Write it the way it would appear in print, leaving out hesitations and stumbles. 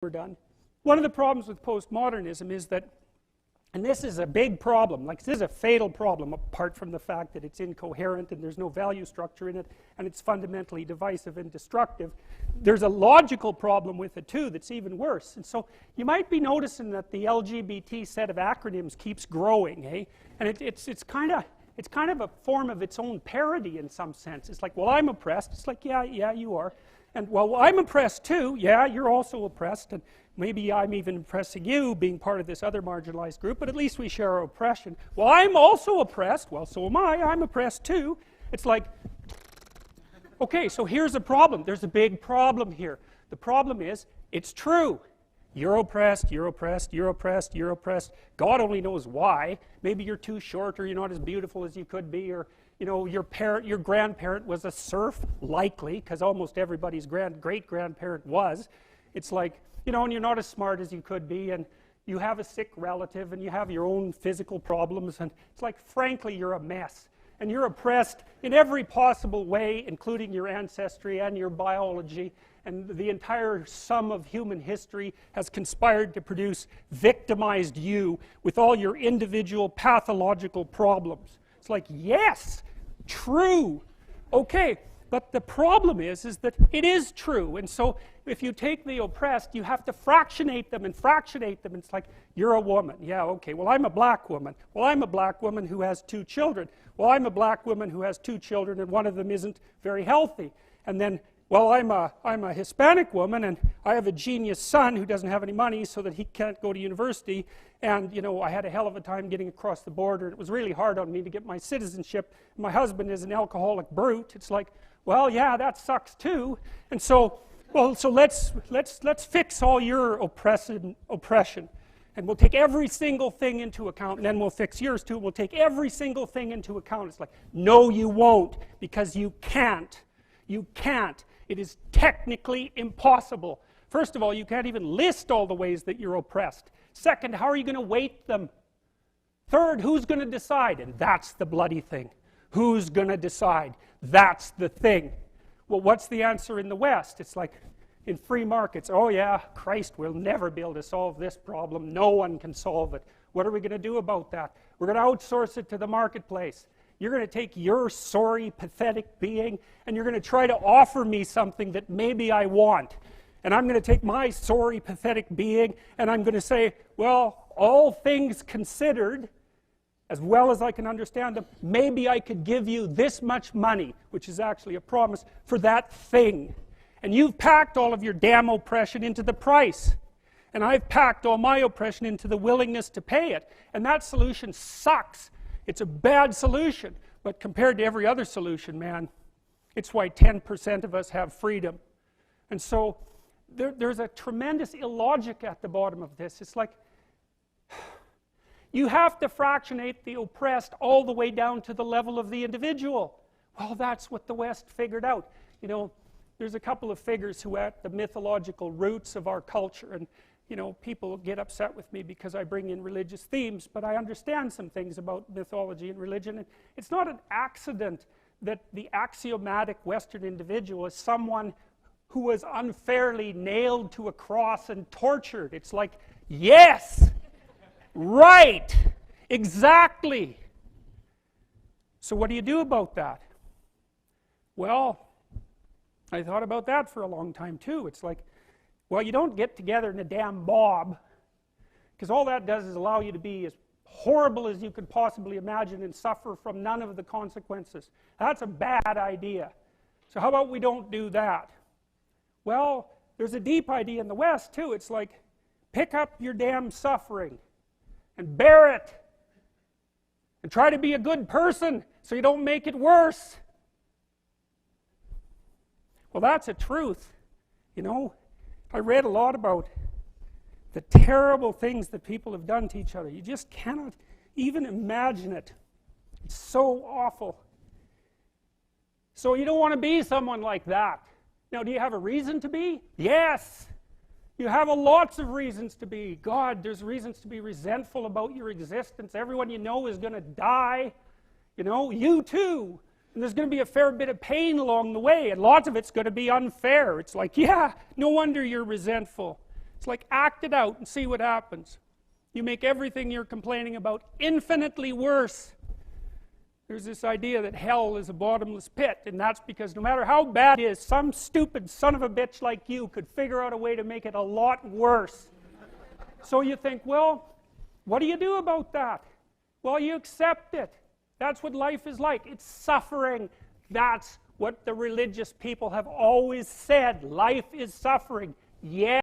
we're done. One of the problems with postmodernism is that, and this is a big problem, like this is a fatal problem apart from the fact that it's incoherent and there's no value structure in it and it's fundamentally divisive and destructive. There's a logical problem with it too that's even worse. And so you might be noticing that the LGBT set of acronyms keeps growing, eh? And it's kind of a form of its own parody in some sense. It's like, well, I'm oppressed. It's like, yeah, you are. And, well, I'm oppressed too. Yeah, you're also oppressed. And maybe I'm even oppressing you, being part of this other marginalized group, but at least we share our oppression. Well, I'm also oppressed. Well, so am I. I'm oppressed too. It's like, okay, so here's a problem. There's a big problem here. The problem is, it's true. You're oppressed, you're oppressed, you're oppressed, you're oppressed. God only knows why. Maybe you're too short, or you're not as beautiful as you could be, or you know, your grandparent was a serf, likely, because almost everybody's great-grandparent was. It's like, you know, and you're not as smart as you could be, and you have a sick relative, and you have your own physical problems, and it's like, frankly, you're a mess. And you're oppressed in every possible way, including your ancestry and your biology, and the entire sum of human history has conspired to produce victimized you with all your individual pathological problems. It's like, yes, true. Okay, but the problem is that it is true. And so if you take the oppressed, you have to fractionate them and fractionate them. It's like, you're a woman. Yeah, okay, well, I'm a black woman. Well, I'm a black woman who has 2 children. Well, I'm a black woman who has 2 children and one of them isn't very healthy. And then, well, I'm a Hispanic woman and I have a genius son who doesn't have any money so that he can't go to university. And, you know, I had a hell of a time getting across the border. It was really hard on me to get my citizenship. My husband is an alcoholic brute. It's like, well, yeah, that sucks too. And so, well, so let's fix all your oppression. And we'll take every single thing into account, and then we'll fix yours too. We'll take every single thing into account. It's like, no, you won't, because you can't. You can't. It is technically impossible. First of all, you can't even list all the ways that you're oppressed. Second, how are you going to weight them? Third, who's going to decide? And that's the bloody thing. Who's going to decide? That's the thing. Well, what's the answer in the West? It's like, in free markets, oh yeah, Christ, we'll never be able to solve this problem. No one can solve it. What are we going to do about that? We're going to outsource it to the marketplace. You're going to take your sorry, pathetic being, and you're going to try to offer me something that maybe I want. And I'm going to take my sorry, pathetic being, and I'm going to say, well, all things considered, as well as I can understand them, maybe I could give you this much money, which is actually a promise, for that thing. And you've packed all of your damn oppression into the price. And I've packed all my oppression into the willingness to pay it. And that solution sucks. It's a bad solution. But compared to every other solution, man, it's why 10% of us have freedom. And so there's a tremendous illogic at the bottom of this. It's like, you have to fractionate the oppressed all the way down to the level of the individual. Well, that's what the West figured out. You know, there's a couple of figures who are at the mythological roots of our culture, and you know, people get upset with me because I bring in religious themes, but I understand some things about mythology and religion, and it's not an accident that the axiomatic Western individual is someone who was unfairly nailed to a cross and tortured. It's like, yes, right, exactly. So what do you do about that? Well, I thought about that for a long time too. It's like, well, you don't get together in a damn mob, because all that does is allow you to be as horrible as you could possibly imagine and suffer from none of the consequences. That's a bad idea. So how about we don't do that? Well, there's a deep idea in the West too. It's like, pick up your damn suffering and bear it and try to be a good person so you don't make it worse. Well, that's a truth, you know. I read a lot about the terrible things that people have done to each other. You just cannot even imagine it. It's so awful. So you don't want to be someone like that. Now, do you have a reason to be? Yes. You have lots of reasons to be. God, there's reasons to be resentful about your existence. Everyone you know is going to die. You know, you too. And there's going to be a fair bit of pain along the way, and lots of it's going to be unfair. It's like, yeah, no wonder you're resentful. It's like act it out and see what happens. You make everything you're complaining about infinitely worse. There's this idea that hell is a bottomless pit, and that's because no matter how bad it is, some stupid son of a bitch like you could figure out a way to make it a lot worse. So you think, well, what do you do about that? Well, you accept it. That's what life is like. It's suffering. That's what the religious people have always said. Life is suffering. Yeah.